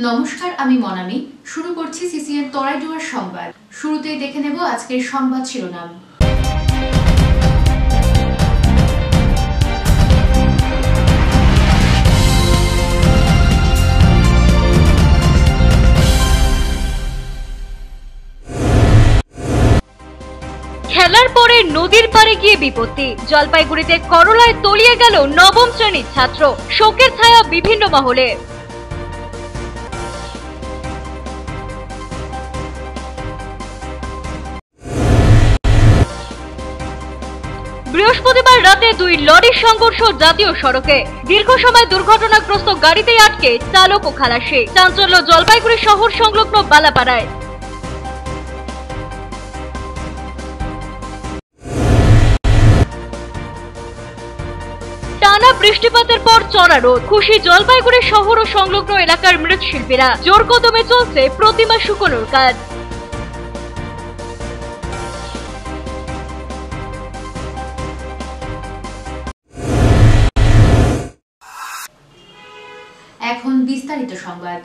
নমস্কার, আমি মনামি। শুরু করছি সিসিএন তরাইডুয়ার সংবাদ। শুরুতেই দেখে নেব আজকের সংবাদ শিরোনাম। খেলার পরে নদীর পাড়ে গিয়ে বিপত্তি। জলপাইগুড়িতে করলায় তলিয়ে গেল নবম শ্রেণীর ছাত্র। শোকের ছায়া বিভিন্ন মহলে। বৃহস্পতিবার রাতে দুই লরির সংঘর্ষ জাতীয় সড়কে। দীর্ঘ সময় দুর্ঘটনাগ্রস্ত গাড়িতেই আটকে চালক ও খালাসি। চাঞ্চল্য জলপাইগুড়ি শহর সংলগ্ন বালাপাড়ায়। টানা বৃষ্টিপাতের পর চড়া রোদ। খুশি জলপাইগুড়ি শহর ও সংলগ্ন এলাকার মৃৎশিল্পীরা। জোর কদমে চলছে প্রতিমা শুকোনোর কাজ। এখন বিস্তারিত সংবাদ।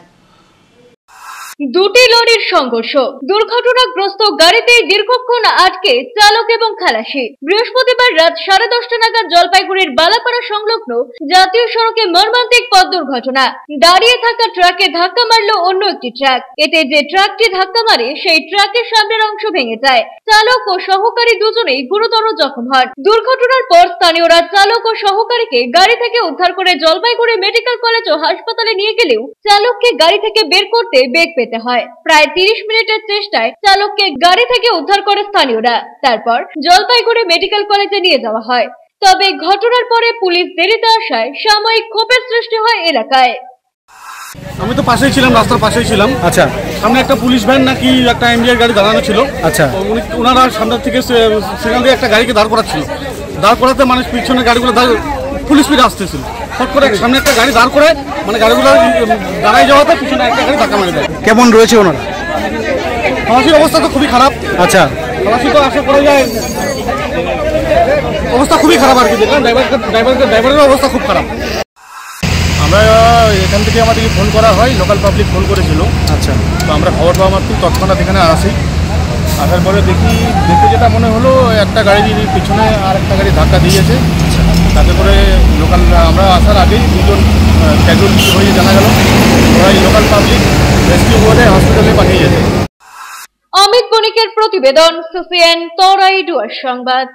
দুটি লরির সংঘর্ষ। দুর্ঘটনাগ্রস্ত গাড়িতেই দীর্ঘক্ষণ আটকে চালক এবং খালাসি। বৃহস্পতিবার রাত 10:30 নাগাদ জলপাইগুড়ির বালাপাড়া সংলগ্ন জাতীয় সড়কে মর্মান্তিক পথ দুর্ঘটনা। দাঁড়িয়ে থাকা ট্রাকে ধাক্কা মারল অন্য একটি ট্রাক। এতে যে ট্রাকটি ধাক্কা মারে সেই ট্রাকের সামনের অংশ ভেঙে যায়। চালক ও সহকারী দুজনেই গুরুতর জখম হন। দুর্ঘটনার পর স্থানীয়রা চালক ও সহকারীকে গাড়ি থেকে উদ্ধার করে জলপাইগুড়ি মেডিকেল কলেজ ও হাসপাতালে নিয়ে গেলেও চালককে গাড়ি থেকে বের করতে বেগ পেতে হয়। প্রায় 30 মিনিটের চেষ্টায় চালককে গাড়ি থেকে উদ্ধার করে স্থানীয়রা। তারপর জলপাইগুড়ি মেডিকেল কলেজে নিয়ে যাওয়া হয়। তবে ঘটনার পরে পুলিশ দেরিতে আসায় সাময়িক ক্ষোভের সৃষ্টি হয় এলাকায়। আমি তো পাশেই ছিলাম, রাস্তার পাশেই ছিলাম। আচ্ছা, সামনে একটা পুলিশ ভ্যান নাকি একটা এমবিআর গাড়ি দাঁড়ানো ছিল। আচ্ছা, ওনারা সামনে থেকে সেখান দিয়ে একটা গাড়িকে দাঁড় করাচ্ছিল। দাঁড় করাতে মানুষ পিছনে গাড়িগুলো পুলিশ ফিরে আসতেছিল। হট করে সামনে একটা গাড়ি দাঁড় করে মানে গাড়িগুলো দাঁড়াই যাওয়াতে পিছনে একটা গাড়ি ধাক্কা মারে দেয়। কেমন রয়েছে ওনারা? খালাসির অবস্থা তো খুবই খারাপ। আচ্ছা, খালাসি তো আশা করা যায় অবস্থা খুবই খারাপ আর কি। দেখলাম ড্রাইভারের অবস্থা খুব খারাপ। আমরা এখান থেকে আমাদেরকে ফোন করা হয়, লোকাল পাবলিক ফোন করেছিল। আচ্ছা, তো আমরা খবর পাওয়া মাত্র তৎক্ষণাৎ এখানে আসি। আসার পরে দেখতে যেটা মনে হলো একটা গাড়ির পিছনে আর একটা গাড়ি ধাক্কা দিয়েছে। তাতে করে আমরা আসার আগেই দুজন ক্যাজুয়ালিটি হয়ে জানা গেল। ওরাই লোকাল পাবলিক রেস্কিউ করে হসপিটালে পাঠিয়েছে। অমিত বণিকের প্রতিবেদন, সিসিএন তরাইডুয়ার সংবাদ।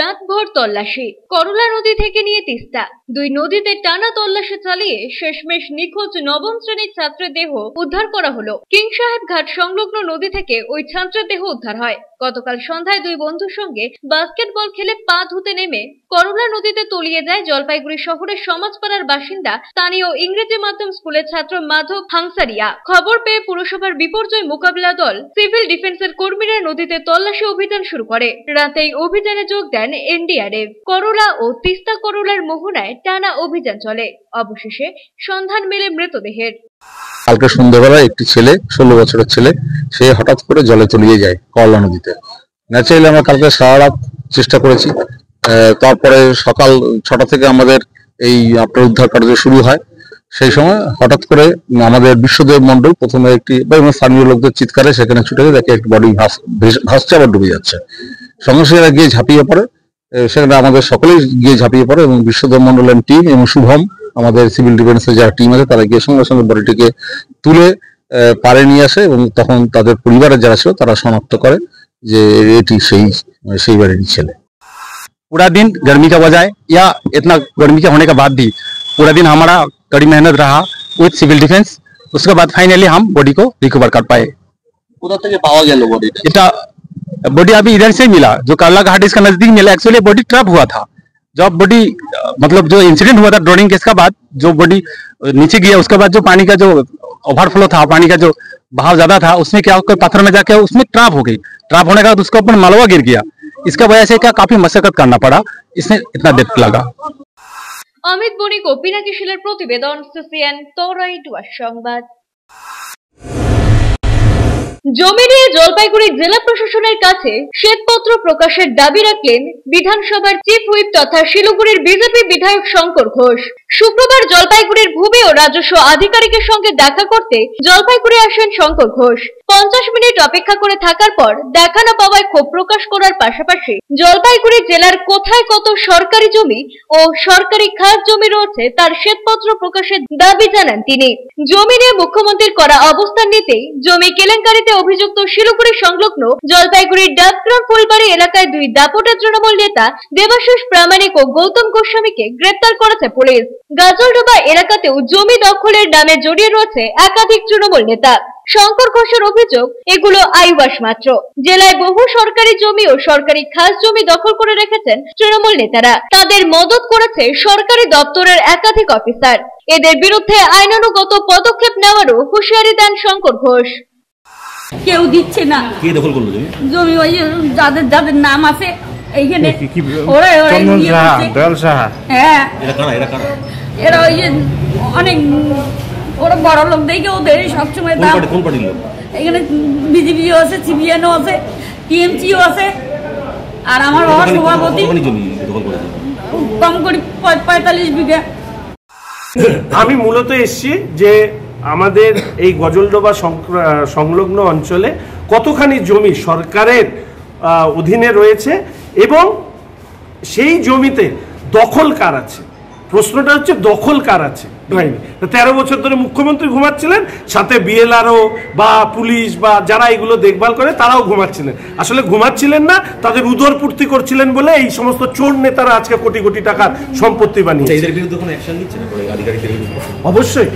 রাতভর তল্লাশি। করলা নদী থেকে নিয়ে তিস্তা, দুই নদীতে টানা তল্লাশি চালিয়ে শেষমেশ নিখোঁজ নবম শ্রেণীর ছাত্রের দেহ উদ্ধার করা হলো। কিং সাহেব ঘাট সংলগ্ন নদী থেকে ওই ছাত্রের দেহ উদ্ধার হয়। গতকাল সন্ধ্যায় দুই বন্ধুর সঙ্গে বাস্কেটবল খেলে পা ধুতে নেমে করলা নদীতে তলিয়ে যায় জলপাইগুড়ি শহরের সমাজপাড়ার বাসিন্দা স্থানীয় ইংরেজি মাধ্যম স্কুলের ছাত্র মাধব হাংসারিয়া। খবর পেয়ে পুরসভার বিপর্যয় মোকাবিলা দল, সিভিল ডিফেন্সের কর্মীরা নদীতে তল্লাশি অভিযান শুরু করে। রাতেই অভিযানে যোগ দেন এনডিআরএফ। করলা ও তিস্তা করলার মোহনায় টানা অভিযান চলে। অবশেষে সন্ধান মেলে মৃতদেহের। কালকে সন্ধ্যাবেলা একটি ছেলে, 16 বছরের ছেলে, সে হঠাৎ করে জলে তলিয়ে যায় করলা নদীতে। ন্যাচারালি আমরা কালকে সারা রাত চেষ্টা করেছি। তারপরে সকাল 6টা থেকে আমাদের এই আপনার উদ্ধার কার্য শুরু হয়। সেই সময় হঠাৎ করে আমাদের বিশ্বদেব মন্ডল প্রথমে একটি স্থানীয় লোকদের চিৎকারে সেখানে ছুটে গিয়ে দেখে একটি বডি ভাসছে, আবার ডুবে যাচ্ছে। সঙ্গে সঙ্গে গিয়ে ঝাঁপিয়ে পড়ে। সেখানে আমাদের সকলেই গিয়ে ঝাঁপিয়ে পড়ে এবং বিশ্বদেব মন্ডলের টিম এবং শুভম আমাদের সিভিল ডিফেন্সের যারা টিম আছে তারা গিয়ে সঙ্গে সঙ্গে বডিটিকে তুলে পারে নিয়ে আসে এবং তখন তাদের পরিবারের যারা ছিল তারা শনাক্ত করে যে এটি সেই বাড়ির ছেলে। पूरा दिन गर्मी का वजह या इतना गर्मी का होने के बाद भी पूरा दिन हमारा कड़ी मेहनत रहा विद सिविल डिफेंस। उसके बाद फाइनली हम बॉडी को रिकवर कर पाए। কোথা থেকে পাওয়া গেল বডিটা? এটা बॉडी अभी इधर से मिला, जो काला घाट इसका नजदीक मिला। एक्चुअली बॉडी ट्रैप हुआ था। जब बॉडी मतलब जो इंसिडेंट हुआ था ड्रोनिंग केस का बाद, जो बॉडी नीचे गया उसके बाद जो पानी का जो ओवरफ्लो था, पानी का जो बहाव ज्यादा था, उसमें क्या पत्थर में जाके उसमें ट्रैप हो गई। ट्रैप होने के बाद उसके ऊपर मलबा गिर गया। इसका वजह से क्या काफी मशक्कत करना पड़ा, इसमें इतना डेथ लगा। অমিত বণিক ও পিনাকি শীলের প্রতিবেদন, সিসিএন তরাইডুয়ার সংবাদ। জমি নিয়ে জলপাইগুড়ি জেলা প্রশাসনের কাছে শ্বেতপত্র প্রকাশের দাবি রাখলেন বিধানসভার চিফ হুইপ তথা শিলিগুড়ির বিজেপি বিধায়ক শঙ্কর ঘোষ। শুক্রবার জলপাইগুড়ির ভূমি ও রাজস্ব আধিকারিকের সঙ্গে দেখা করতে জলপাইগুড়ি আসেন শঙ্কর ঘোষ। 50 মিনিট অপেক্ষা করে থাকার পর দেখা না পাওয়ায় ক্ষোভ প্রকাশ করার পাশাপাশি জলপাইগুড়ি জেলার কোথায় কত সরকারি জমি ও সরকারি খাস জমি রয়েছে তার শ্বেতপত্র প্রকাশের দাবি জানান তিনি। জমি নিয়ে মুখ্যমন্ত্রীর করা অবস্থান নিতেই জমি কেলেঙ্কারিতে অভিযুক্ত শিলিগুড়ি সংলগ্ন জলপাইগুড়ির ডাবগ্রাম ফুলবাড়ি এলাকায় 2 দাপটা তৃণমূল নেতা দেবাশিস প্রামাণিক ও গৌতম গোস্বামীকে গ্রেপ্তার করেছে পুলিশ। গাজলডোবা এলাকাতেও জমি দখলের নামে জড়িয়ে রয়েছে একাধিক তৃণমূল নেতা। শঙ্কর ঘোষের অভিযোগ, এগুলো আইওয়াস মাত্র। জেলায় বহু সরকারি জমি ও সরকারি খাস জমি দখল করে রেখেছেন তৃণমূল নেতারা। তাদের মদত করেছে সরকারি দপ্তরের একাধিক অফিসার। এদের বিরুদ্ধে আইনানুগত পদক্ষেপ নেওয়ারও হুঁশিয়ারি দেন শঙ্কর ঘোষ। কেউ দিচ্ছে না। কে দখল করলো জমি? জমি ওই যাদের যাদের নাম আছে এইখানে হ্যাঁ, এরা ওই যে অনেক ওরা বড় লোক দেখে ওদের সবসময় দাম। কোন পার্টির লোক? এখানে বিজেপিও আছে, সিপিএনও আছে, টিএমসিও আছে। আর আমার বাবা সভাপতি কম করে 45 বিঘা। আমি মূলত এসেছি যে আমাদের এই গজলডোবা সংলগ্ন অঞ্চলে কতখানি জমি সরকারের অধীনে রয়েছে এবং সেই জমিতে দখল কার আছে। প্রশ্নটা হচ্ছে দখল কার আছে। 13 বছর ধরে মুখ্যমন্ত্রী ঘুমাচ্ছিলেন, সাথে বিএলআরও বা পুলিশ বা যারা এগুলো দেখভাল করে তারাও ঘুমাচ্ছিলেন। আসলে ঘুমাচ্ছিলেন না, তাদের উদরপূর্তি করছিলেন বলে এই সমস্ত চোর নেতারা আজকে কোটি কোটি টাকার সম্পত্তি বানিয়েছে। অবশ্যই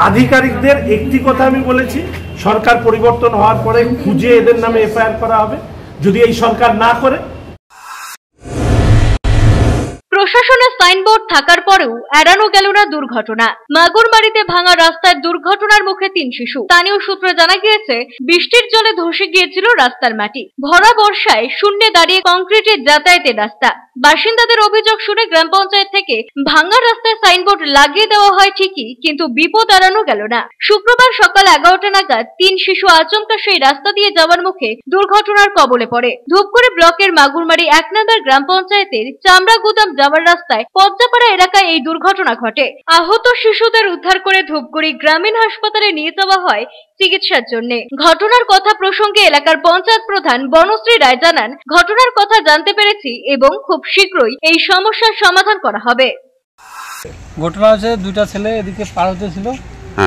আধিকারিকদের একটি কথা আমি বলেছি, সরকার পরিবর্তন হওয়ার পরে খুঁজে এদের নামে এফআইআর করা হবে। যদি এই সরকার না করে। প্রশাসনের সাইনবোর্ড থাকার পরেও এড়ানো গেল না দুর্ঘটনা। মাগুরমারিতে ভাঙা রাস্তায় দুর্ঘটনার মুখে 3 শিশু। স্থানীয় সূত্রে জানা গিয়েছে, বৃষ্টির জলে ধসে গিয়েছিল রাস্তার মাটি। ভরা বর্ষায় শূন্যে দাঁড়িয়ে কংক্রিটের যাতায়াতের রাস্তা। বাসিন্দাদের অভিযোগ শুনে গ্রাম পঞ্চায়েত থেকে ভাঙা রাস্তায় সাইনবোর্ড লাগিয়ে দেওয়া হয় ঠিকই, কিন্তু বিপদ এড়ানো গেল না। শুক্রবার সকাল 11টা নাগাদ 3 শিশু আচমকা সেই রাস্তা দিয়ে যাওয়ার মুখে দুর্ঘটনার কবলে পড়ে। ধূপগুড়ি ব্লকের মাগুরমারি 1 নম্বর গ্রাম পঞ্চায়েতের চামড়া গুদাম যাওয়ার রাস্তায় পদ্মাপাড়া এলাকায় এই দুর্ঘটনা ঘটে। আহত শিশুদের উদ্ধার করে ধূপগুড়ি গ্রামীণ হাসপাতালে নিয়ে যাওয়া হয় চিকিৎসার জন্য। ঘটনার কথা প্রসঙ্গে এলাকার পঞ্চায়েত প্রধান বনশ্রী রায় জানান, ঘটনার কথা জানতে পেরেছি এবং খুব শীঘ্রই এই সমস্যার সমাধান করা হবে। ঘটনা হচ্ছে 2টা ছেলে এদিকে পার হতে ছিল,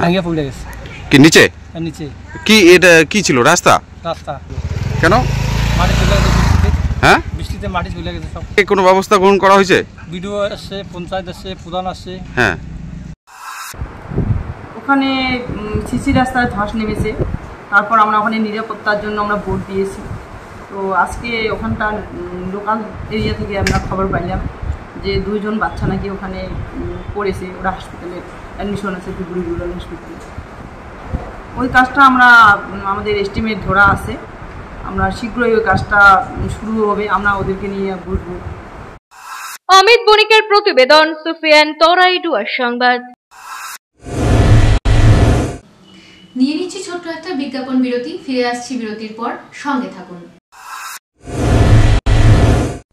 ভাঙিয়ে পড়ে গেছে। কি নিচে? নিচে। কি এটা কি ছিল? রাস্তা? রাস্তা। কেন? মাটি চলে গেছে। হ্যাঁ, বৃষ্টিতে মাটি চলে গেছে সব। কোনো ব্যবস্থা গ্রহণ করা হয়েছে? বিডিও আসছে, পঞ্চায়েত আসছে, প্রধান আসছে। হ্যাঁ, ওখানে সিসি রাস্তায় ধস নেমেছে। তারপর আমরা ওখানে নিরাপত্তার জন্য আমরা ভোট দিয়েছি। তো আজকে ওখানটার লোকাল এরিয়া থেকে আমরা খবর পাইলাম যে 2 জন বাচ্চা নাকি ওখানে পড়েছে। ওরা হাসপাতালে অ্যাডমিশন আছে, ধুবড়ি রুরাল হসপিটালে। ওই কাজটা আমরা আমাদের এস্টিমেট ধরা আছে, আমরা শীঘ্রই ওই কাজটা শুরু হবে। আমরা ওদেরকে নিয়ে বুঝবো। অমিত বণিকের প্রতিবেদন, সুফিয়ান তরাই ডুয়ার সংবাদ। নিয়ে নিচ্ছি ছোট্ট একটা বিজ্ঞাপন বিরতি। ফিরে আসছি বিরতির পর, সঙ্গে থাকুন।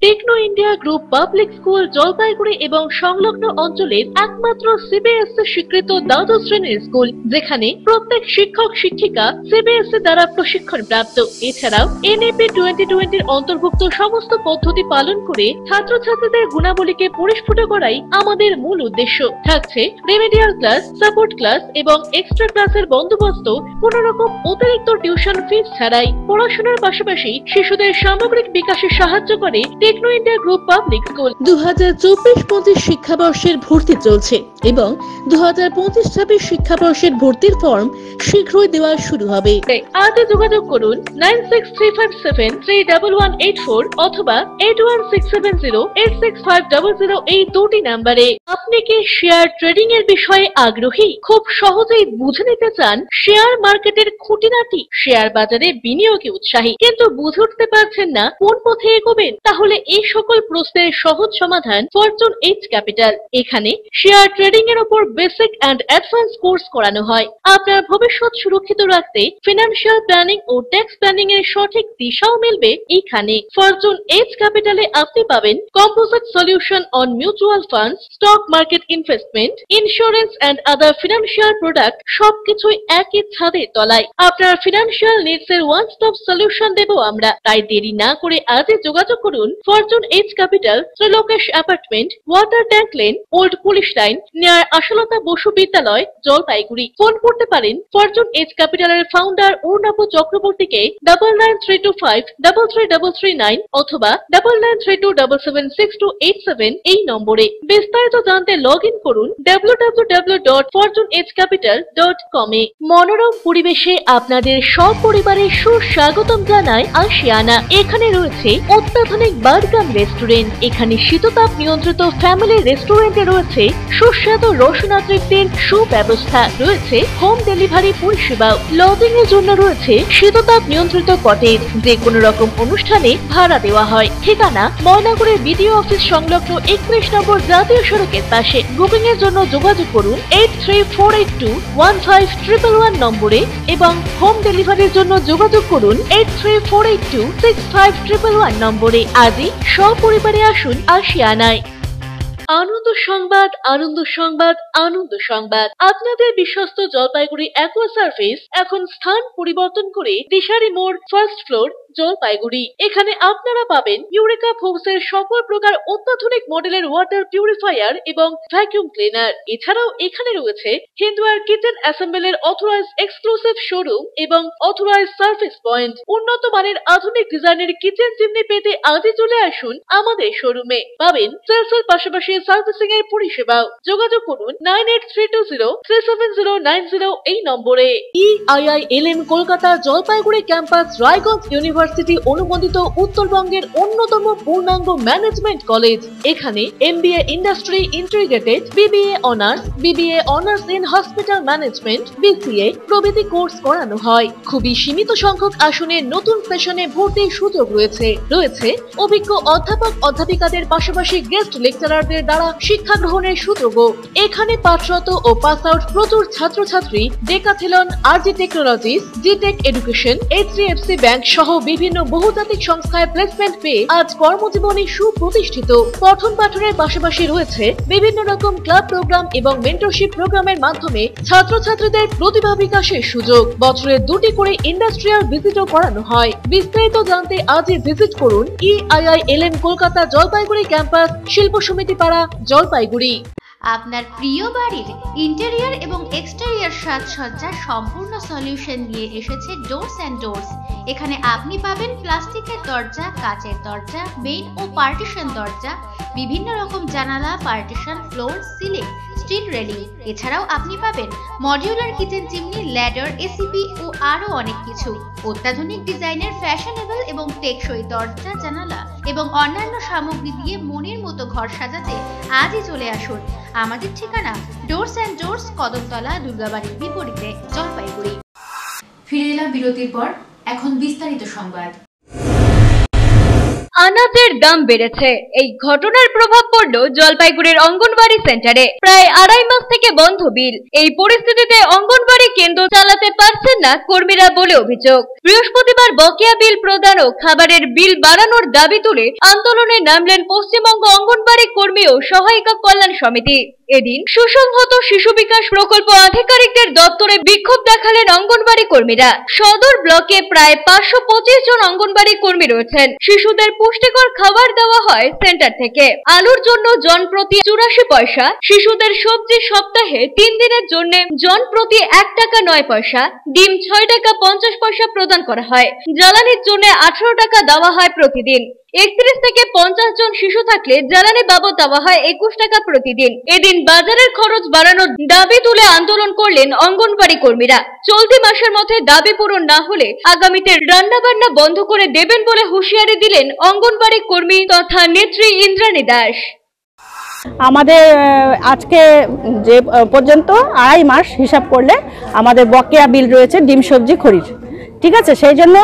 Techno India group public school Jalpaiguri এবং সংলগ্ন অঞ্চলের একমাত্র সিবিএসই স্বীকৃত দ্বাদশ শ্রেণীর স্কুল, যেখানে প্রত্যেক শিক্ষক শিক্ষিকা সিবিএসই দ্বারা প্রশিক্ষণ প্রাপ্ত। এছাড়াও এনএপি 2020 অন্তর্ভুক্ত সমস্ত পদ্ধতি পালন করে ছাত্রছাত্রীদের গুণাবলীকে পরিস্ফুট করাই আমাদের মূল উদ্দেশ্য। থাকছে রেমেডিয়াল ক্লাস, সাপোর্ট ক্লাস এবং এক্সট্রা ক্লাসের বন্দোবস্ত, কোন রকম অতিরিক্ত টিউশন ফিস ছাড়াই। পড়াশোনার পাশাপাশি শিশুদের সামগ্রিক বিকাশে সাহায্য করে Techno India group public school. 2024-25 শিক্ষাবর্ষের ভর্তি চলছে এবং 2025-26 শিক্ষাবর্ষের ভর্তির ফর্ম শীঘ্রই দেওয়া শুরু হবে। আজই যোগাযোগ করুন 9635731184 অথবা 8167086500 এই 2টি নম্বরে। আপনি কি শেয়ার ট্রেডিং এর বিষয়ে আগ্রহী? খুব সহজেই বুঝে নিতে চান শেয়ার মার্কেটের খুঁটিনাটি, শেয়ার বাজারে বিনিয়োগে উৎসাহী, কিন্তু বুঝে উঠতে পারছেন না কোন পথে এগোবেন? তাহলে এই সকল প্রশ্নের সহজ সমাধান ফরচুন এইচ ক্যাপিটাল। এখানে শেয়ার ট্রেডিং ট্রেডিং এর উপর বেসিক এন্ড অ্যাডভান্স কোর্স করানো হয়। আপনার ভবিষ্যৎ সুরক্ষিত রাখতে ফিনান্সিয়াল প্ল্যানিং ও ট্যাক্স প্ল্যানিং এর সঠিক দিশাও মিলবে এখানে। ফরচুন এজ ক্যাপিটালে আপনি পাবেন composite solution on mutual funds, stock market investment, insurance and other financial product, সবকিছুই একই ছাদের তলায়। আপনার ফিনান্সিয়াল নিডস এর ওয়ান স্টপ সলিউশন দেব আমরা। তাই দেরি না করে আজই যোগাযোগ করুন Fortune Edge Capital, Trilokesh apartment, water tank lane, old police line, near Ashalata Basu বিদ্যালয়, জলপাইগুড়ি। ফোন করতে পারেন ফরচুন এজ ক্যাপিটালের ফাউন্ডার অর্ণব চক্রবর্তীকে 9932533339 অথবা 9932776287 এই নম্বরে। বিস্তারিত জানতে লগ ইন করুন www.fortuneagecapital.com এ। মনোরম পরিবেশে আপনাদের সপরিবারের সুস্বাগতম জানায় আশিয়ানা। এখানে রয়েছে অত্যাধুনিক বার্গার রেস্টুরেন্ট। এখানে শীততাপ নিয়ন্ত্রিত ফ্যামিলি রেস্টুরেন্টে রয়েছে সুস্বাদু রসনা তৃপ্তির সুব্যবস্থা, রয়েছে হোম ডেলিভারি পরিষেবাও। লজিং এর জন্য রয়েছে শীততাপ নিয়ন্ত্রিত কটেজ, যে কোনো রকম অনুষ্ঠানে ভাড়া দেওয়া হয়। ঠিকানা ময়নাগুড়ির বিডিও অফিস সংলগ্ন 31 নম্বর জাতীয় সড়কের পাশে। বুকিং এর জন্য যোগাযোগ করুন 8348215111 নম্বরে এবং হোম ডেলিভারির জন্য যোগাযোগ করুন 8348265111 নম্বরে। আজই সপরিবারে আসুন আশিয়ানায়। আনন্দ সংবাদ, আনন্দ সংবাদ, আনন্দ সংবাদ। আপনাদের বিশ্বস্ত জলপাইগুড়ি অ্যাকোয়া সার্ভিস এখন স্থান পরিবর্তন করে দিশারি মোড়, ফার্স্ট ফ্লোর, জলপাইগুড়ি। এখানে আপনারা পাবেন ইউরেকা ফোর্বসের সকল প্রকার অত্যাধুনিক মডেলের ওয়াটার পিউরিফায়ার এবং ভ্যাকুয়াম ক্লিনার। এছাড়াও এখানে রয়েছে Hindware kitchen অ্যাসেম্বলের authorize exclusive showroom এবং অথরাইজ সার্ভিস পয়েন্ট। উন্নত মানের আধুনিক ডিজাইনের কিচেন চিমনি পেতে আজই চলে আসুন আমাদের শোরুমে। পাবেন সেলসের পাশাপাশি সার্ভিসিং এর পরিষেবাও। যোগাযোগ করুন 9832037090 এই নম্বরে। EIILM Kolkata Jalpaiguri campus, Raiganj university অনুমোদিত উত্তরবঙ্গের অন্যতম পূর্ণাঙ্গ ম্যানেজমেন্ট কলেজ। এখানে MBA industry integrated, BBA honours, BBA honours in hospital management, BCA প্রভৃতি কোর্স করানো হয়। খুবই সীমিত সংখ্যক আসনে নতুন সেশনে ভর্তির সুযোগ রয়েছে। রয়েছে অভিজ্ঞ অধ্যাপক অধ্যাপিকাদের পাশাপাশি গেস্ট লেকচারারদের দ্বারা শিক্ষা গ্রহণের সুযোগও। এখানে পাঠরত ও পাস আউট প্রচুর ছাত্রছাত্রী ডেকাথেলন, RG টেকনোলজিস, জিটেক এডুকেশন, HDFC ব্যাংক সহ বিভিন্ন বহুজাতিক সংস্থায় প্লেসমেন্ট পেয়ে আজ কর্মজীবনে সুপ্রতিষ্ঠিত। পঠন পাঠনের পাশাপাশি রয়েছে বিভিন্ন রকম ক্লাব প্রোগ্রাম এবং মেন্টরশিপ প্রোগ্রামের মাধ্যমে ছাত্রছাত্রীদের প্রতিভা বিকাশের সুযোগ। বছরে 2টি করে ইন্ডাস্ট্রিয়াল ভিজিটও করানো হয়। বিস্তারিত জানতে আজই ভিজিট করুন EIILM কলকাতা জলপাইগুড়ি ক্যাম্পাস, শিল্প সমিতি পাড়া, জলপাইগুড়ি। আপনার প্রিয় বাড়ির ইন্টেরিয়র এবং এক্সটেরিয়র সাজসজ্জার সম্পূর্ণ সলিউশন নিয়ে এসেছে ডোরস অ্যান্ড ডোরস। এখানে আপনি পাবেন প্লাস্টিকের দরজা, কাচের দরজা, মেইন ও পার্টিশন দরজা, বিভিন্ন রকম জানালা, partition, floor, ceiling, steel railing. এছাড়াও আপনি পাবেন modular kitchen chimney, ladder, ACP ও আরো অনেক কিছু। অত্যাধুনিক ডিজাইনের ফ্যাশনেবল এবং টেকসই দরজা, জানালা এবং অন্যান্য সামগ্রী দিয়ে মনের মতো ঘর সাজাতে আজই চলে আসুন। আমাদের ঠিকানা ডোরস অ্যান্ড ডোরস, কদমতলা, দুর্গাবাড়ির বিপরীতে, জলপাইগুড়ি। ফিরে এলাম বিরতির পর, এখন বিস্তারিত সংবাদ। আনাজের দাম বেড়েছে। এই ঘটনার প্রভাব পড়ল জলপাইগুড়ির অঙ্গনবাড়ি সেন্টারে। প্রায় 2.5 মাস থেকে বন্ধ বিল। এই পরিস্থিতিতে অঙ্গনবাড়ি কেন্দ্র চালাতে পারছেন না কর্মীরা বলে অভিযোগ। বৃহস্পতিবার বকেয়া বিল প্রদান ও খাবারের বিল বাড়ানোর দাবি তুলে আন্দোলনে নামলেন পশ্চিমবঙ্গ অঙ্গনবাড়ি কর্মী ও সহায়িকা কল্যাণ সমিতি। এদিন সুসংহত শিশু বিকাশ প্রকল্প আধিকারিকদের দপ্তরে বিক্ষোভ দেখালেন অঙ্গনবাড়ি কর্মীরা। সদর ব্লকে প্রায় 525 জন অঙ্গনবাড়ি কর্মী রয়েছেন। শিশুদের পুষ্টিকর খাবার দেওয়া হয় সেন্টার থেকে। আলুর জন্য জন প্রতি 84 পয়সা, শিশুদের সবজি সপ্তাহে 3 দিনের জন্য জন প্রতি 1 টাকা 9 পয়সা, ডিম 6 টাকা 50 পয়সা প্রদান করা হয়। জ্বালানির জন্য 18 টাকা দেওয়া হয় প্রতিদিন। 31 থেকে 50 জন শিশু থাকলে জ্বালানি বাবদ দেওয়া হয় 21 টাকা প্রতিদিন। এদিন বাজারের খরচ বাড়ানোর দাবি তুলে আন্দোলন করলেন অঙ্গনবাড়ি কর্মীরা। চলতি মাসের মধ্যে দাবি পূরণ না হলে আগামীতে রান্নাবান্না বন্ধ করে দেবেন বলে হুঁশিয়ারি দিলেন অঙ্গনবাড়ি কর্মী তথা নেত্রী ইন্দ্রাণী দাস। আমাদের আজকে যে পর্যন্ত 2.5 মাস হিসাব করলে আমাদের বকেয়া বিল রয়েছে ডিম, সবজি, খড়ির। ঠিক আছে, সেই জন্য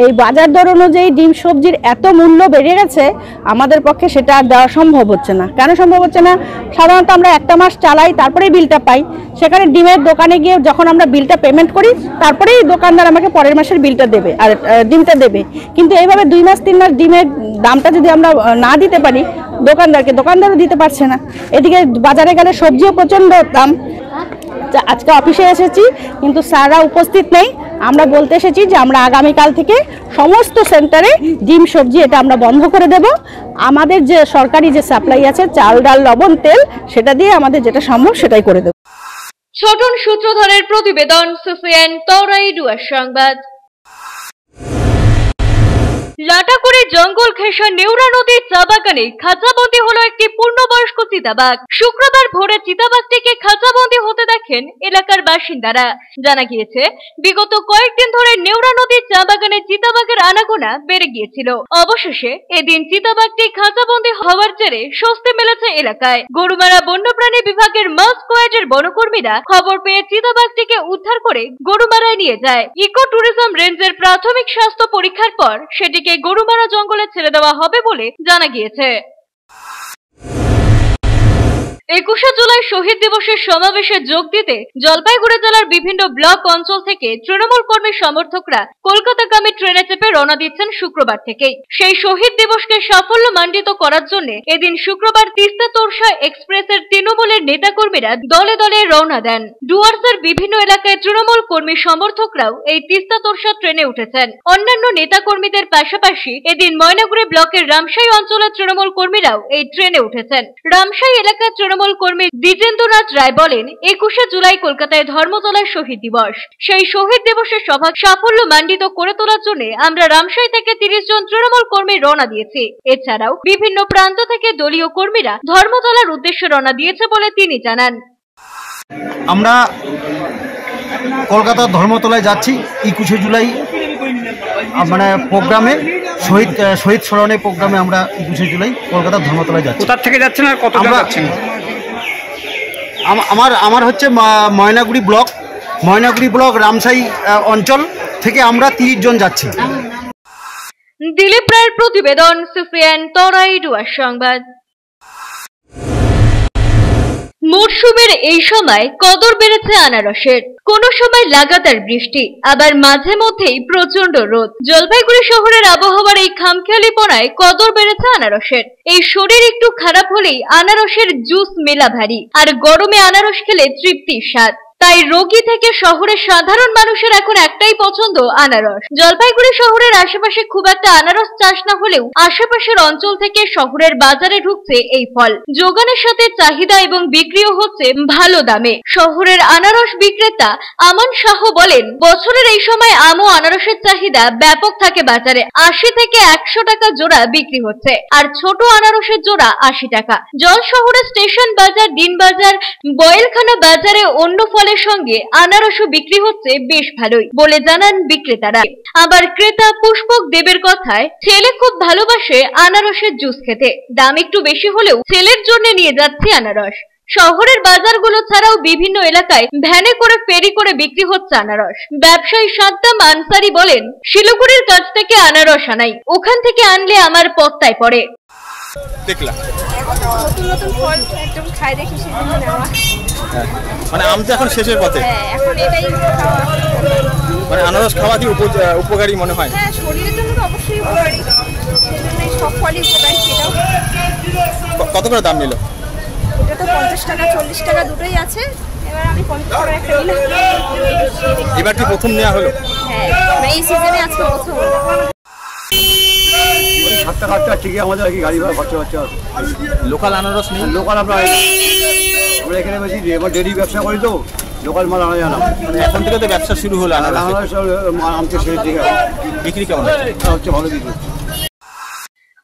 এই বাজার দর অনুযায়ী ডিম সবজির এত মূল্য বেড়ে গেছে, আমাদের পক্ষে সেটা আর দেওয়া সম্ভব হচ্ছে না। কেন সম্ভব হচ্ছে না? সাধারণত আমরা একটা মাস চালাই, তারপরেই বিলটা পাই। সেখানে ডিমের দোকানে গিয়ে যখন আমরা বিলটা পেমেন্ট করি, তারপরেই দোকানদার আমাকে পরের মাসের বিলটা দেবে আর ডিমটা দেবে। কিন্তু এইভাবে 2 মাস 3 মাস ডিমের দামটা যদি আমরা না দিতে পারি দোকানদারকে, দোকানদারও দিতে পারছে না। এদিকে বাজারে গেলে সবজিও প্রচণ্ড দাম। আজকে অফিসে এসেছি কিন্তু স্যাররা উপস্থিত নেই। আমরা বলতে এসেছি যে আমরা আগামীকাল থেকে সমস্ত সেন্টারে ডিম সবজি এটা আমরা বন্ধ করে দেব। আমাদের যে সরকারি যে সাপ্লাই আছে চাল ডাল লবণ তেল, সেটা দিয়ে আমাদের যেটা সম্ভব সেটাই করে দেব। ছোটন সূত্রধরের প্রতিবেদন, সিসিএন তরাইডুয়ার সংবাদ। লাটাকুড়ির জঙ্গল ঘেঁষা নেউরা নদীর চা বাগানে খাঁচাবন্দি হলো একটি পূর্ণবয়স্ক চিতাবাঘ। শুক্রবার ভোরে চিতাবাঘটিকে খাঁচাবন্দি হতে দেখেন এলাকার বাসিন্দারা। জানা গিয়েছে, বিগত কয়েকদিন ধরে নেউরা নদীর চা বাগানে চিতাবাঘের আনাগোনা বেড়ে গিয়েছিল। অবশেষে এদিন চিতাবাঘটি খাঁচাবন্দি হওয়ার জেরে স্বস্তি মিলেছে এলাকায়। গরুমারা বন্যপ্রাণী বিভাগের মাছ স্কোয়াডের বনকর্মীরা খবর পেয়ে চিতাবাঘটিকে উদ্ধার করে গরুমারায় নিয়ে যায়। ইকো ট্যুরিজম রেঞ্জের প্রাথমিক স্বাস্থ্য পরীক্ষার পর সেটিকে গরুমারা জঙ্গলে ছেড়ে দেওয়া হবে বলে জানা গিয়েছে। 21শে জুলাই শহীদ দিবসের সমাবেশে যোগ দিতে জলপাইগুড়ি জেলার বিভিন্ন ব্লক অঞ্চল থেকে তৃণমূল কর্মী সমর্থকরা কলকাতাগামী ট্রেনে চেপে রওনা দিচ্ছেন শুক্রবার থেকেই। সেই শহীদ দিবসকে সাফল্য মণ্ডিত করার জন্য এদিন শুক্রবার তিস্তা তোরসা এক্সপ্রেসের তৃণমূলের নেতাকর্মীরা দলে দলে রওনা দেন। ডুয়ার্সের বিভিন্ন এলাকায় তৃণমূল কর্মী সমর্থকরাও এই তিস্তা তোরসা ট্রেনে উঠেছেন। অন্যান্য নেতাকর্মীদের পাশাপাশি এদিন ময়নাগুড়ি ব্লকের রামশাই অঞ্চলের তৃণমূল কর্মীরাও এই ট্রেনে উঠেছেন। রামশাই এলাকার তৃণমূল কর্মী দ্বিজেন্দ্রনাথ রায় বলেন, 21শে জুলাই কলকাতায় ধর্মতলার শহীদ দিবস। সেই শহীদ দিবসের সভা সাফল্য মণ্ডিত করে তোলার জন্য আমরা রামশাই থেকে 30 জন তৃণমূল কর্মী রওনা দিয়েছি। এছাড়াও বিভিন্ন প্রান্ত থেকে দলীয় কর্মীরা ধর্মতলার উদ্দেশ্যে রওনা দিয়েছে বলে তিনি জানান। আমরা কলকাতার ধর্মতলায় যাচ্ছি 21শে জুলাই মানে প্রোগ্রামে, শহীদ স্মরণে প্রোগ্রামে আমরা 21শে জুলাই কলকাতার ধর্মতলায় যাচ্ছি। কোথা থেকে যাচ্ছেন আর কত যাচ্ছেন? আমার হচ্ছে ময়নাগুড়ি ব্লক রামশাই অঞ্চল থেকে আমরা 30 জন যাচ্ছি। দিলীপ রায়ের প্রতিবেদন, সিসিএন তরাইডুয়ার সংবাদ। মরশুমের এই সময় কদর বেড়েছে আনারসের। কোন সময় লাগাতার বৃষ্টি, আবার মাঝে মধ্যেই প্রচন্ড রোদ। জলপাইগুড়ি শহরের আবহাওয়ার এই খামখেয়ালিপনায় কদর বেড়েছে আনারসের। এই শরীর একটু খারাপ হলেই আনারসের জুস মেলা ভারী, আর গরমে আনারস খেলে তৃপ্তির স্বাদ। তাই রোগী থেকে শহরের সাধারণ মানুষের এখন একটাই পছন্দ, আনারস। জলপাইগুড়ি শহরের আশেপাশে খুব একটা আনারস চাষ না হলেও আশেপাশের অঞ্চল থেকে শহরের বাজারে ঢুকছে এই ফল। যোগানের সাথে চাহিদা এবং বিক্রিও হচ্ছে ভালো দামে। শহরের আনারস বিক্রেতা আমান শাহ বলেন, বছরের এই সময় আম ও আনারসের চাহিদা ব্যাপক থাকে বাজারে। 80 থেকে 100 টাকা জোড়া বিক্রি হচ্ছে, আর ছোট আনারসের জোড়া 80 টাকা। জল শহরের স্টেশন বাজার, দিন বাজার, বয়েলখানা বাজারে অন্য ফলের সঙ্গে আনারসও বিক্রি হচ্ছে বেশ ভালোই বলে জানান বিক্রেতারা। আবার ক্রেতা পুষ্পক দেবের কথায়, ছেলে খুব ভালোবাসে আনারসের জুস খেতে, দাম একটু বেশি হলেও ছেলের জন্য নিয়ে যাচ্ছে আনারস। শহরের বাজারগুলো ছাড়াও বিভিন্ন এলাকায় ভ্যানে করে ফেরি করে বিক্রি হচ্ছে আনারস। ব্যবসায়ী সাদ্দাম আনসারি বলেন, শিলিগুড়ির কাছ থেকে আনারস আনাই, ওখান থেকে আনলে আমার পত্তায় পড়ে। দেখলাম নতুন নতুন ফল একদম খাই দেখি সেজন্য নেওয়া। মানে আম তো এখন শেষের পথে, এখন এটাই খাওয়া। মানে আনারস খাওয়া কি উপকারী মনে হয়? হ্যাঁ, শরীরের জন্য তো অবশ্যই উপকারী, সেজন্য সব ফলই উপকারী। সেটাও কত করে দাম নিল? এটা তো 50 টাকা 40 টাকা দুটোই আছে। এবার আমি 50 টাকা একটা নিলাম। এবার কি প্রথম নেওয়া হলো? হ্যাঁ, এই সিজনে আজকে প্রথম। 7 টাকা ঠিকই আমাদের কি গাড়ি ভাড়া খরচা আছে। লোকাল আনারস নেই? লোকাল আমরা এখানে বেশি ডেরি ব্যবসা করি তো, লোকাল মাল আনা যায় না। এখন থেকে তো ব্যবসা শুরু হলো আনারস আমকে শেষ দিকে বিক্রি কেমন হচ্ছে? ভালো বিক্রি।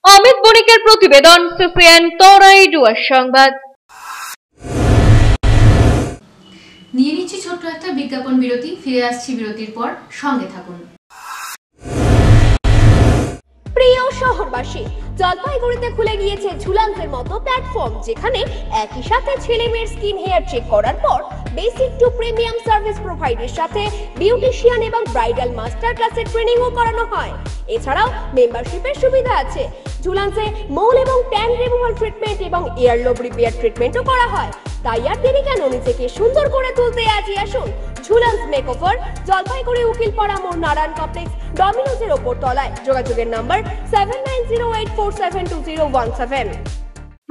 অমিত বণিকের প্রতিবেদন, সিসিএন তরাইডুয়ার সংবাদ। নিয়ে নিচ্ছি ছোট্ট একটা বিজ্ঞাপন বিরতি, ফিরে আসছি বিরতির পর, সঙ্গে থাকুন। প্রিয় শহরবাসী, জলপাইগুড়িতে খুলে গিয়েছে ঝুলান্তের মতো প্ল্যাটফর্ম, যেখানে একই সাথে ছেলে মেয়ের স্কিন হেয়ার চেক করার পর বেসিক টু প্রিমিয়াম সার্ভিস প্রোভাইডের সাথে বিউটিশিয়ান এবং ব্রাইডাল মাস্টার ক্লাসের ট্রেনিংও করানো হয়। এছাড়াও মেম্বারশিপের সুবিধা আছে। ঝুলান্সে মৌল এবং ট্যান রিমুভাল ট্রিটমেন্ট এবং ইয়ারলোব রিপেয়ার ট্রিটমেন্টও করা হয়। তাই আর দেরি কেন, নিজেকে সুন্দর করে তুলতে আজই আসুন ঝুলান্স মেকওভার, জলপাইগুড়ি উকিলপাড়া মোড়, নারায়ণ কমপ্লেক্স, ডমিনোজের ওপর তলায়। যোগাযোগের নাম্বার 7908472017।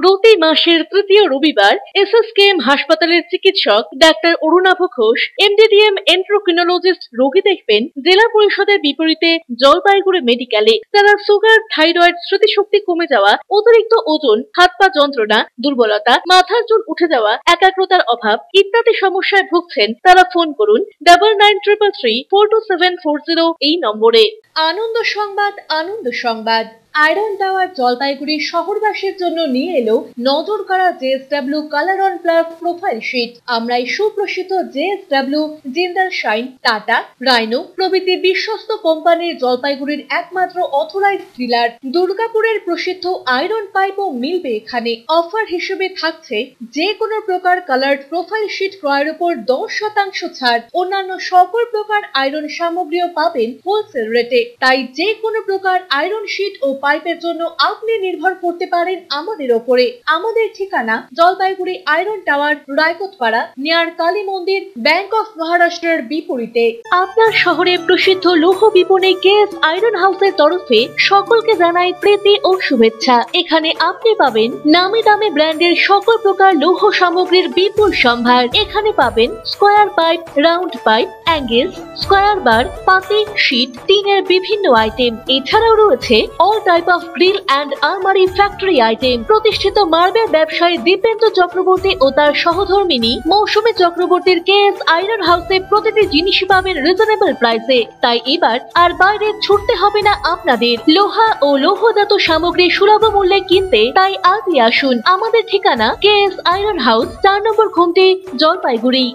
প্রতি মাসের তৃতীয় রবিবার এসএসকেএম হাসপাতালের চিকিৎসক ডাক্তার অরুণাভ ঘোষ এমডিডিএম এন্ড্রোক্রিনোলজিস্ট রোগী দেখবেন জেলা পরিষদের বিপরীতে জলপাইগুড়ি মেডিকেলে। তারা সুগার, থাইরয়েড, স্মৃতিশক্তি কমে যাওয়া, অতিরিক্ত ওজন, হাত পা যন্ত্রণা, দুর্বলতা, মাথার চুল উঠে যাওয়া, একাগ্রতার অভাব ইত্যাদি সমস্যায় ভুগছেন। তারা ফোন করুন 9933342740 এই নম্বরে। আনন্দ সংবাদ, আনন্দ সংবাদ। আয়রন টাওয়ার জলপাইগুড়ি শহরবাসীর জন্য নিয়ে এলো নজর কাড়া JSW colour on plus profile sheet. আমরাই সুপ্রসিদ্ধ JSW, Jindal shine, Tata, Rhino প্রভৃতি বিশ্বস্ত কোম্পানির জলপাইগুড়ির একমাত্র অথরাইজড ডিলার। দুর্গাপুরের প্রসিদ্ধ আয়রন পাইপও মিলবে এখানে। অফার হিসেবে থাকছে যে কোনো প্রকার কালার্ড প্রোফাইল শিট ক্রয়ের উপর 10% ছাড়। অন্যান্য সকল প্রকার আয়রন সামগ্রীও পাবেন হোলসেল রেটে। তাই যে কোনো প্রকার আয়রন শিট ও পাইপের জন্য আপনি নির্ভর করতে পারেন আমাদের ওপরে। আমাদের ঠিকানা Jalpaiguri iron tower, Raikotpara, near Kali মন্দির, ব্যাংক অফ মহারাষ্ট্রের বিপরীতে। আপনার শহরে প্রসিদ্ধ লৌহ বিপণী কেএস আয়রন হাউসের তরফে সকলকে জানাই প্রীতি ও শুভেচ্ছা। এখানে আপনি পাবেন নামি দামি ব্র্যান্ডের সকল প্রকার লৌহ সামগ্রীর বিপুল সম্ভার। এখানে পাবেন square pipe, round pipe, angles, square bar, পাতি, শীট, টিনের বিভিন্ন আইটেম। এছাড়াও রয়েছে all type of grill and আলমারি ফ্যাক্টরি আইটেম। প্রতিষ্ঠিত মার্বেল ব্যবসায়ী দীপেন্দ্র চক্রবর্তী ও তার সহধর্মিনী মৌসুমী চক্রবর্তীর কেএস আয়রন হাউসে প্রতিটি জিনিস পাবেন রিজনেবল প্রাইসে। তাই এবার আর বাইরে ছুটতে হবে না আপনাদের। লোহা ও লৌহজাত সামগ্রী সুলভ মূল্যে কিনতে তাই আজই আসুন। আমাদের ঠিকানা কেএস আয়রন হাউস, 4 নম্বর ঘুমটি, জলপাইগুড়ি।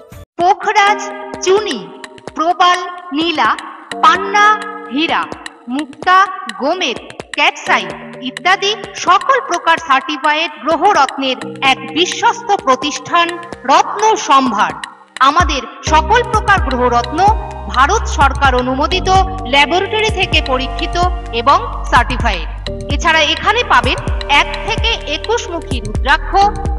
পোখরাজ, চুনি, প্রবাল, নীলা, পান্না, হীরা, মুক্তা, গোমেদ, ক্যাটসাই ইত্যাদি সকল প্রকার সার্টিফাইড গ্রহরত্নের এক বিশ্বস্ত প্রতিষ্ঠান রত্ন সম্ভার। আমাদের সকল প্রকার গ্রহরত্ন ভারত সরকার অনুমোদিত ল্যাবরেটরি থেকে পরীক্ষিত এবং সার্টিফাইড। এছাড়া এখানে পাবেন 1 থেকে 21 মুখী রুদ্রাক্ষ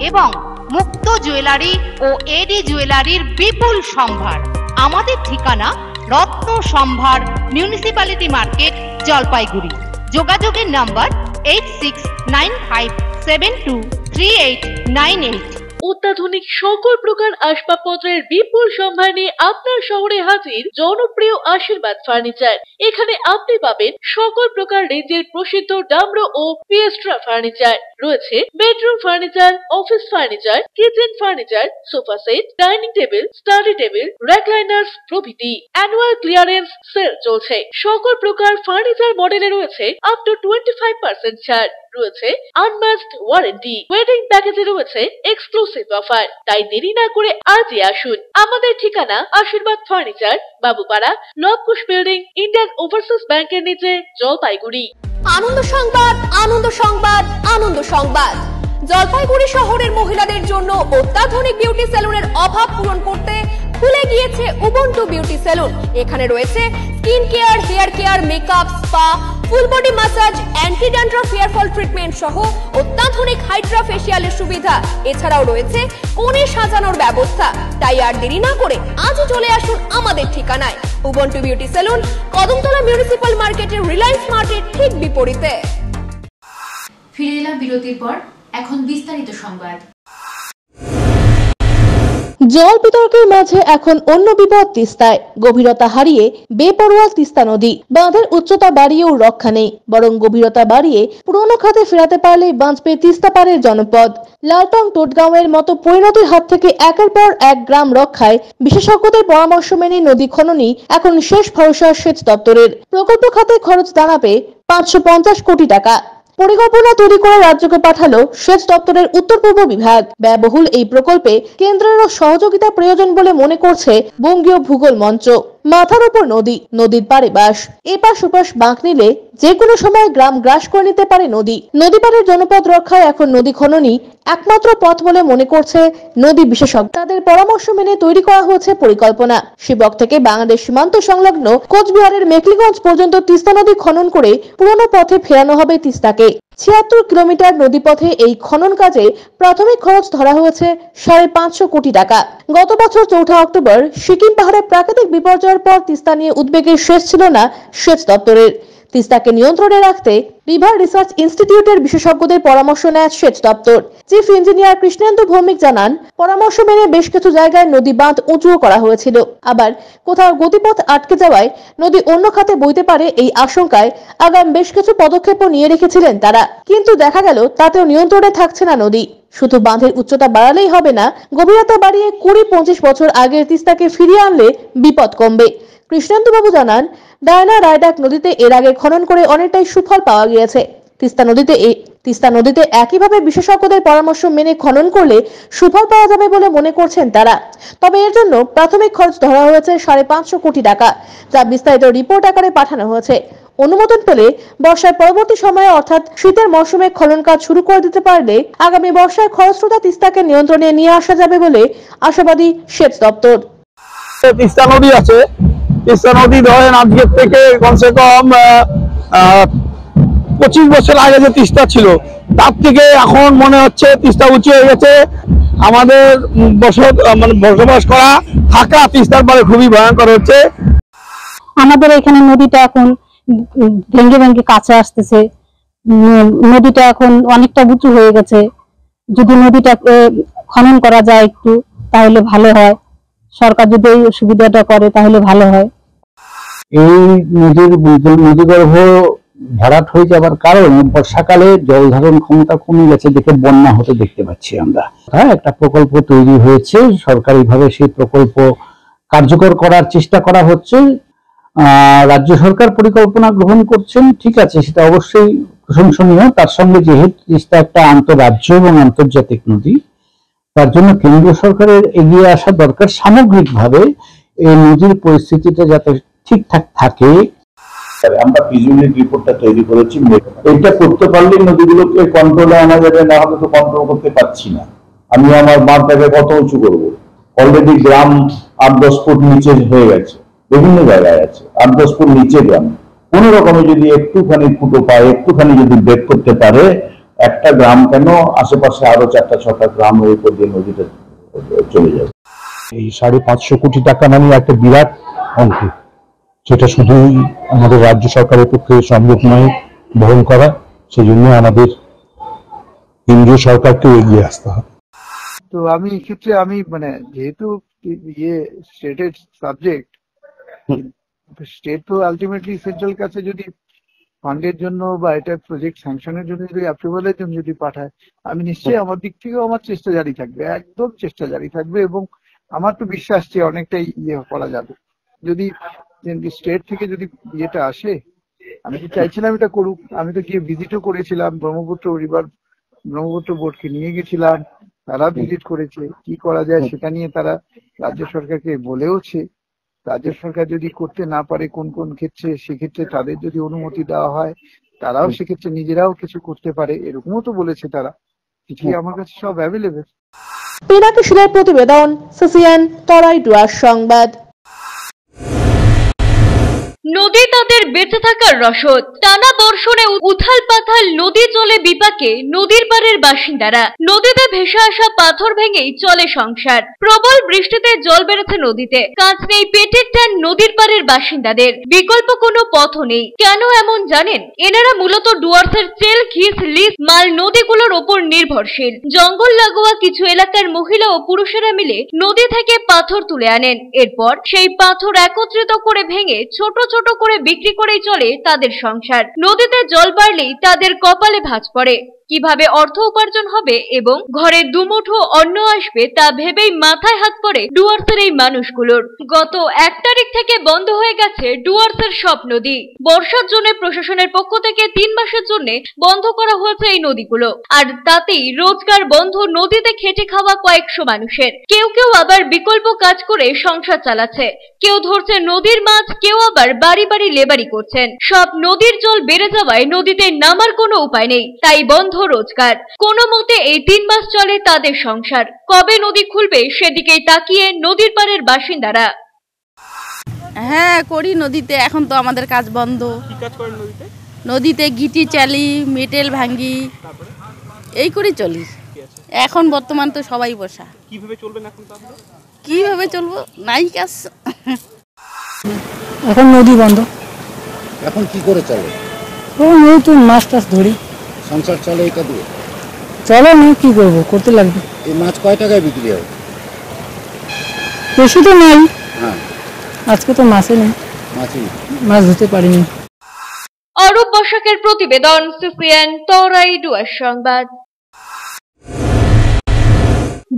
এবং মুক্ত জুয়েলারি ও এডি জুয়েলারির বিপুল সম্ভার। আমাদের ঠিকানা রত্ন সম্ভার, মিউনিসিপ্যালিটি মার্কেট, জলপাইগুড়ি। যোগাযোগের নাম্বার 8695723898। অত্যাধুনিক সকল প্রকার আসবাবপত্রের বিপুল সম্ভার নিয়ে আপনার শহরে হাজির জনপ্রিয় আশীর্বাদ ফার্নিচার। এখানে আপনি পাবেন সকল প্রকার রেঞ্জের প্রসিদ্ধ ডামরো ও পিয়েস্ট্রা ফার্নিচার। রয়েছে bedroom furniture, office furniture, kitchen furniture, sofa set, dining table, study table, recliners প্রভৃতি। অ্যানুয়াল ক্লিয়ারেন্স সেল চলছে। সকল প্রকার ফার্নিচার মডেলে রয়েছে আপ টু 25% ছাড়। রয়েছে আনমাস্কড ওয়ারেন্টি। ওয়েডিং প্যাকেজে রয়েছে এক্সক্লুসিভ অফার। তাই দেরি না করে আজই আসুন। আমাদের ঠিকানা Ashirwad furniture, Babupara, Lavkush building, Indian overseas ব্যাংকের নিচে, জলপাইগুড়ি। আনন্দ সংবাদ, আনন্দ সংবাদ, আনন্দ সংবাদ। জলপাইগুড়ি শহরের মহিলাদের জন্য অত্যাধুনিক বিউটি সেলুনের অভাব পূরণ করতে খুলে গিয়েছে উবুন্টু বিউটি সেলুন। এখানে রয়েছে skin care, hair care, makeup, spa, full body massage, anti dandruff hair fall treatment সহ অত্যাধুনিক হাইড্রা ফেশিয়ালের সুবিধা। এছাড়াও রয়েছে কোণে সাজানোর ব্যবস্থা। তাই আর দেরি না করে আজই চলে আসুন আমাদের ঠিকানায়। Ubuntu beauty salon, Kadamtala municipal মার্কেটের রিলায়েন্স মার্টের ঠিক বিপরীতে। ফিরে এলাম বিরতির পর, এখন বিস্তারিত সংবাদ। জল বিতর্কের মাঝে এখন অন্য বিপদ তিস্তায়। গভীরতা হারিয়ে বেপরোয়া তিস্তা নদী। বাঁধের উচ্চতা বাড়িয়েও রক্ষা নেই, বরং গভীরতা বাড়িয়ে পুরনো খাতে ফেরাতে পারলেই বাঁচবে তিস্তা পাড়ের জনপদ। লালটং টোটগাঁওয়ের মতো পরিণতির হাত থেকে একের পর এক গ্রাম রক্ষায় বিশেষজ্ঞদের পরামর্শ মেনে নদী খননই এখন শেষ ভরসা সেচ দপ্তরের। প্রকল্প খাতে খরচ দাঁড়াবে 550 কোটি টাকা। পরিকল্পনা তৈরি করে রাজ্যকে পাঠালো সেচ দপ্তরের উত্তর পূর্ব বিভাগ। ব্যয়বহুল এই প্রকল্পে কেন্দ্রেরও সহযোগিতা প্রয়োজন বলে মনে করছে বঙ্গীয় ভূগোল মঞ্চ। মাথার উপর নদী, নদীর পাড়ে বাস, এপাশ ওপাশ বাঁক নিলে যে কোনো সময় গ্রাম গ্রাস করে নিতে পারে নদী। নদী পাড়ের জনপদ রক্ষায় এখন নদী খননই একমাত্র পথ বলে মনে করছে নদী বিশেষজ্ঞ। তাদের পরামর্শ মেনে তৈরি করা হয়েছে পরিকল্পনা। শিবক থেকে বাংলাদেশ সীমান্ত সংলগ্ন কোচবিহারের মেকলিগঞ্জ পর্যন্ত তিস্তা নদী খনন করে পুরনো পথে ফেরানো হবে তিস্তাকে। ৭৬ কিলোমিটার নদীপথে এই খনন কাজে প্রাথমিক খরচ ধরা হয়েছে ৫৫০ কোটি টাকা। গত বছর ৪ অক্টোবর সিকিম পাহাড়ে প্রাকৃতিক বিপর্যয়ের পর তিস্তা নিয়ে উদ্বেগের শেষ ছিল না সেচ দপ্তরের। তিস্তাকে নিয়ন্ত্রণে রাখতে রিভার রিসার্চ ইনস্টিটিউটের বিশেষজ্ঞদের পরামর্শ নেয় সেচ দপ্তর। চিফ ইঞ্জিনিয়ার কৃষ্ণেন্দু ভৌমিক জানান, পরামর্শ মেনে বেশ কিছু জায়গায় নদী বাঁধ উঁচুও করা হয়েছিল। আবার কোথাও গতিপথ আটকে যাওয়ায় নদী অন্য খাতে বইতে পারে এই আশঙ্কায় আগাম বেশ কিছু পদক্ষেপও নিয়ে রেখেছিলেন তারা। কিন্তু দেখা গেল তাতেও নিয়ন্ত্রণে থাকছে না নদী। শুধু বাঁধের উচ্চতা বাড়ালেই হবে না, গভীরতা বাড়িয়ে ২০-২৫ বছর আগের তিস্তাকে ফিরিয়ে আনলে বিপদ কমবে। কৃষ্ণেন্দু বাবু জানান, ডায়না রায়ডাক নদীতে এর আগে খনন করে অনেকটাই সুফল পাওয়া গিয়েছে। তিস্তা নদীতে একইভাবে বিশেষজ্ঞদের পরামর্শ মেনে খনন করলে সুফল পাওয়া যাবে বলে মনে করছেন তারা। তবে এর জন্য প্রাথমিক খরচ ধরা হয়েছে ৫৫০ কোটি টাকা, যা বিস্তারিত রিপোর্ট আকারে পাঠানো হয়েছে। অনুমোদন পেলে বর্ষার পরবর্তী সময়ে অর্থাৎ শীতের মৌসুমে খনন কাজ শুরু করে দিতে পারলে আগামী বর্ষায় খরস্রোতা তিস্তাকে নিয়ন্ত্রণে নিয়ে আসা যাবে বলে আশাবাদী সেচ দপ্তর। তিস্তা নদী আছে, তিস্তা নদী ধরেন আজকের থেকে কমসে কম 25 বছর আগে যে তিস্তা ছিল তার থেকে এখন মনে হচ্ছে তিস্তা উঁচু হয়ে গেছে। আমাদের বসবাস করা থাকা তিস্তার পরে খুবই ভয়ঙ্কর হচ্ছে। আমাদের এখানে নদীটা এখন ভেঙে ভেঙে কাছে আসতেছে, নদীটা এখন অনেকটা উঁচু হয়ে গেছে। যদি নদীটা খনন করা যায় একটু তাহলে ভালো হয়, সরকার যদি এই সুবিধাটা করে তাহলে ভালো হয়। এই নদীগর্ভ ভরাট হয়ে যাবার কারণে বর্ষাকালে জল ধারণ ক্ষমতা কমে গেছে দেখে বন্যা হতে দেখতে পাচ্ছি আমরা। হ্যাঁ, একটা প্রকল্প তৈরি হয়েছে, সরকারিভাবে সেই প্রকল্প কার্যকর করার চেষ্টা করা হচ্ছে। রাজ্য সরকার পরিকল্পনা গ্রহণ করছেন, ঠিক আছে, সেটা অবশ্যই প্রশংসনীয়। তার সঙ্গে যেহেতু তিস্তা একটা আন্তঃরাজ্য এবং আন্তর্জাতিক নদী, তার জন্য কেন্দ্রীয় সরকারের এগিয়ে আসা দরকার সামগ্রিকভাবে এই নদীর পরিস্থিতিটা যাতে ঠিকঠাক থাকে। আমরা ফিজিবিলিটি রিপোর্টটা তৈরি করেছি, এটা করতে পারলে নদীগুলোকে কন্ট্রোলে আনা যাবে, না হলে তো কন্ট্রোল করতে পারছি না। আমি আমার বাঁধটাকে কত উঁচু করবো? অলরেডি গ্রাম ৮-১০ ফুট নিচে হয়ে গেছে, বিভিন্ন জায়গায় আছে ৮-১০ ফুট নিচে গ্রাম। কোন রকমে যদি একটুখানি ফুটো পায়, একটুখানি যদি ব্রেক করতে পারে, একটা গ্রাম কেন আশেপাশে আরো ৪টা-৬টা গ্রাম ওই উপর দিয়ে নদীটা চলে যাবে। এই ৫৫০ কোটি টাকা মানে একটা বিরাট অঙ্ক, সেটা শুধুই আমাদের রাজ্য সরকারের পক্ষে সম্ভব নয় বহন করা। সেই জন্য আমাদের কেন্দ্রীয় সরকারকেও এগিয়ে আসতে হবে। তো আমি এক্ষেত্রে যেহেতু স্টেটের সাবজেক্ট, স্টেট তো আলটিমেটলি সেন্ট্রাল কাছে যদি ফান্ডের জন্য বা এটা প্রজেক্ট স্যাংশনের জন্য যদি অ্যাপ্রুভালের জন্য যদি পাঠায়, আমি নিশ্চয়ই আমার দিক থেকেও আমার চেষ্টা জারি থাকবে, একদম চেষ্টা জারি থাকবে। এবং আমার তো বিশ্বাস যে অনেকটাই করা যাবে যদি স্টেট থেকে যদি ইয়েটা আসে। আমি তো চাইছিলাম এটা করুক, আমি তো গিয়ে ভিজিটও করেছিলাম, ব্রহ্মপুত্র বোর্ডকে নিয়ে গেছিলাম, তারা ভিজিট করেছে, কি করা যায় সেটা নিয়ে তারা রাজ্য সরকারকে বলেওছে। রাজ্য সরকার যদি করতে না পারে কোন কোন ক্ষেত্রে, সেক্ষেত্রে তাদের যদি অনুমতি দেওয়া হয় তারাও সেক্ষেত্রে নিজেরাও কিছু করতে পারে, এরকমও তো বলেছে তারা। চিঠি আমার কাছে সব অ্যাভেলেবেল। পিনাকি শিলের প্রতিবেদন, সিসিএন তরাই ডুয়ার সংবাদ। নদী তাদের বেঁচে থাকার রসদ। টানা বর্ষণে উথাল পাথাল নদী চলে বিপাকে নদীর পাড়ের বাসিন্দারা। নদীতে ভেসে আসা পাথর ভেঙেই চলে সংসার। প্রবল বৃষ্টিতে জল বেড়েছে নদীতে, কাজ নেই পেটের টান নদীর পাড়ের বাসিন্দাদের। বিকল্প কোনো পথও নেই। কেন এমন জানেন? এনারা মূলত ডুয়ার্সের চেল, ঘিস, লিস, মাল নদীগুলোর ওপর নির্ভরশীল। জঙ্গল লাগোয়া কিছু এলাকার মহিলা ও পুরুষেরা মিলে নদী থেকে পাথর তুলে আনেন। এরপর সেই পাথর একত্রিত করে ভেঙে ছোট ছোট করে বিক্রি করেই চলে তাদের সংসার। নদীতে জল বাড়লেই তাদের কপালে ভাঁজ পড়ে। কিভাবে অর্থ উপার্জন হবে এবং ঘরে দুমুঠো অন্ন আসবে তা ভেবেই মাথায় হাত পড়ে ডুয়ার্সের এই মানুষগুলোর। গত 1 তারিখ থেকে বন্ধ হয়ে গেছে ডুয়ার্সের সব নদী। বর্ষার জন্য প্রশাসনের পক্ষ থেকে 3 মাসের জন্য বন্ধ করা হয়েছে এই নদীগুলো। আর তাতেই রোজগার বন্ধ নদীতে খেটে খাওয়া কয়েকশো মানুষের। কেউ কেউ আবার বিকল্প কাজ করে সংসার চালাচ্ছে, কেউ ধরছে নদীর মাছ, কেউ আবার বাড়ি বাড়ি লেবারি করছেন। সব নদীর জল বেড়ে যাওয়ায় নদীতে নামার কোনো উপায় নেই, তাই বন্ধ রোজগার। কোনো মতে এই 3 মাস চলে তাদের সংসার। কবে নদী খুলবে সেদিকেই তাকিয়ে নদীর পাড়ের বাসিন্দারা। হ্যাঁ করি নদীতে, এখন তো আমাদের কাজ বন্ধ। কি কাজ করেন নদীতে? নদীতে গিটি চালি, মেটেল ভাঙ্গি, এই করে চলি। এখন বর্তমান তো সবাই বসা। কিভাবে চলবেন এখন তাহলে? কিভাবে চলবো, নাই কাজ। এখন নদী বন্ধ। এখন কি করে চলে? এই তো মাছ টাছ ধরি, সংসার চলে এটা দিয়ে। চলো না, কি করবো, করতে লাগবে। এই মাছ কয় টাকায় বিক্রি হয়? বেশি তো নাই। হ্যাঁ, আজকে তো মাছই নেই, মাছ ধরতে পারিনি। অরূপ বসাকের প্রতিবেদন, সিসিএন তরাই ডুয়ার্স সংবাদ।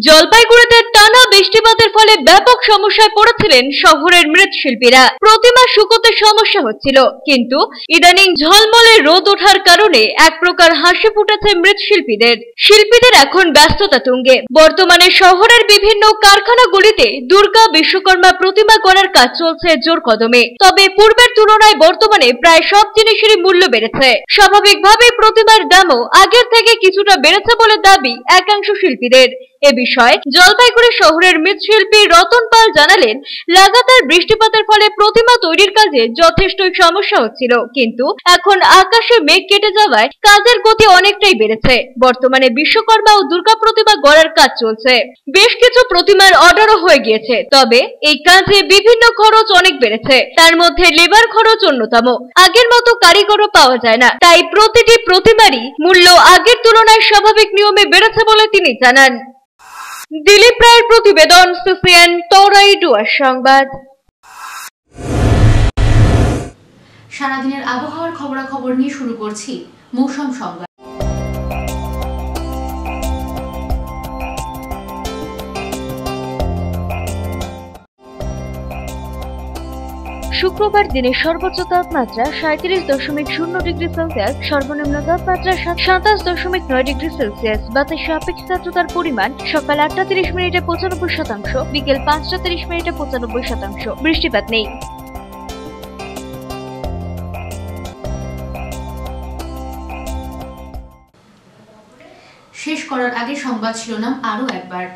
জলপাইগুড়িতে টানা বৃষ্টিপাতের ফলে ব্যাপক সমস্যায় পড়েছিলেন শহরের মৃৎশিল্পীরা। প্রতিমা শুকোতে সমস্যা হচ্ছিল, কিন্তু ইদানিং ঝলমলে রোদ ওঠার কারণে এক প্রকার হাসি ফুটেছে মৃৎশিল্পীদের। শিল্পীদের এখন ব্যস্ততা তুঙ্গে। বর্তমানে শহরের বিভিন্ন কারখানাগুলিতে দুর্গা বিশ্বকর্মা প্রতিমা করার কাজ চলছে জোর কদমে। তবে পূর্বের তুলনায় বর্তমানে প্রায় সব জিনিসেরই মূল্য বেড়েছে। স্বাভাবিকভাবেই প্রতিমার দামও আগের থেকে কিছুটা বেড়েছে বলে দাবি একাংশ শিল্পীদের। এ বিষয়ে জলপাইগুড়ি শহরের মৃৎশিল্পী রতন পাল জানালেন, লাগাতার বৃষ্টিপাতের ফলে প্রতিমা তৈরির কাজে যথেষ্ট সমস্যা হচ্ছিল, কিন্তু এখন আকাশে মেঘ কেটে যাওয়ায় কাজের গতি অনেকটাই বেড়েছে। বর্তমানে বিশ্বকর্মা ও দুর্গা প্রতিমা গড়ার কাজ চলছে। বেশ কিছু প্রতিমার অর্ডারও হয়ে গিয়েছে, তবে এই কাজে বিভিন্ন খরচ অনেক বেড়েছে। তার মধ্যে লেবার খরচ অন্যতম। আগের মতো কারিগরও পাওয়া যায় না, তাই প্রতিটি প্রতিমারই মূল্য আগের তুলনায় স্বাভাবিক নিয়মে বেড়েছে বলে তিনি জানান। দিলীপ রায়ের প্রতিবেদন, সিসিএন তরাই ডুয়ার্স সংবাদ। সারাদিনের আবহাওয়ার খবরাখবর নিয়ে শুরু করছি মৌসুম সংবাদ। শুক্রবার দিনের সর্বোচ্চ তাপমাত্রা 37.0 ডিগ্রি সেলসিয়াস, সর্বনিম্ন তাপমাত্রা 27.9 ডিগ্রি সেলসিয়াস। বাতাসে আপেক্ষিক আর্দ্রতার পরিমাণ সকাল 8:30 মিনিটে 95%, বিকেল 5:30 মিনিটে 95%। বৃষ্টিপাত নেই। শেষ করার আগে সংবাদ শিরোনাম আরো একবার।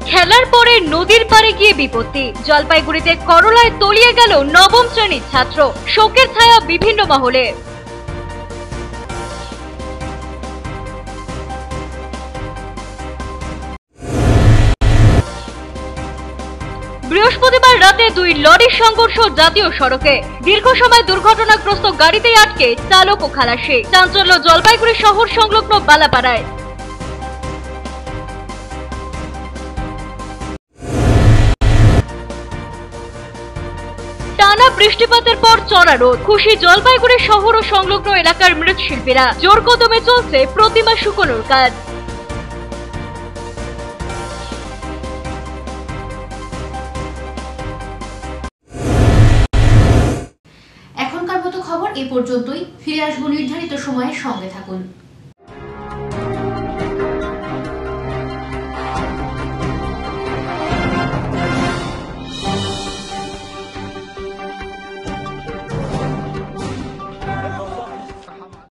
খেলার পরে নদীর পাড়ে গিয়ে বিপত্তি। জলপাইগুড়িতে করলায় তলিয়ে গেল 9ম শ্রেণীর ছাত্র। শোকের ছায়া বিভিন্ন মহলে। বৃহস্পতিবার রাতে 2 লরির সংঘর্ষ জাতীয় সড়কে। দীর্ঘ সময় দুর্ঘটনাগ্রস্ত গাড়িতেই আটকে চালক ও খালাসি। চাঞ্চল্য জলপাইগুড়ি শহর সংলগ্ন বালাপাড়ায়। টানা বৃষ্টিপাতের পর চড়া রোদ। খুশি জলপাইগুড়ি শহর ও সংলগ্ন এলাকার মৃৎশিল্পীরা। জোর কদমে চলছে প্রতিমা শুকোনোর কাজ। এখনকার মতো খবর এ পর্যন্তই। ফিরে আসবো নির্ধারিত সময়ের সঙ্গে থাকুন।